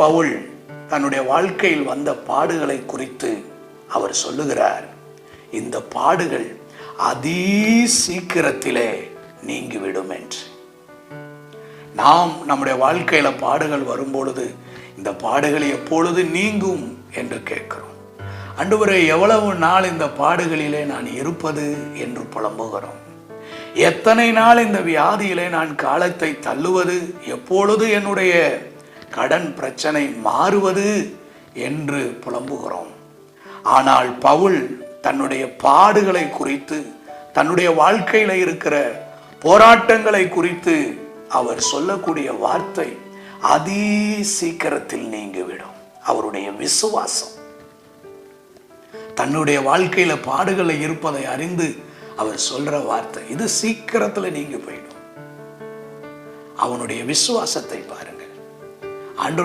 பவுல் தன்னுடைய வாழ்க்கையில் வந்த பாடுகளை குறித்து அவர் சொல்லுகிறார், இந்த பாடுகள் அதி சீக்கிரத்திலே நீங்கிவிடும் என்று. நாம் நம்முடைய வாழ்க்கையில பாடுகள் வரும்பொழுது இந்த பாடுகள் எப்பொழுது நீங்கும் என்று கேட்கிறோம். ஆண்டவரே, எவ்வளவு நாள் இந்த பாடுகளிலே நான் இருப்பது என்று புலம்புகிறோம். எத்தனை நாள் இந்த வியாதியிலே நான் காலத்தை தள்ளுவது, எப்பொழுது என்னுடைய கடன் பிரச்சனை மாறுவது என்று புலம்புகிறோம். ஆனால் பவுல் தன்னுடைய பாடுகளை குறித்து, தன்னுடைய வாழ்க்கையில இருக்கிற போராட்டங்களை குறித்து அவர் சொல்லக்கூடிய வார்த்தை அதி சீக்கிரத்தில் நீங்கிவிடும். அவருடைய விசுவாசம், தன்னுடைய வாழ்க்கையில பாடுகளை இருப்பதை அறிந்து அவர் சொல்ற வார்த்தை இது சீக்கிரத்துல நீங்கி போயிடும். அவனுடைய விசுவாசத்தை பாருங்கள். ஆண்டவருடைய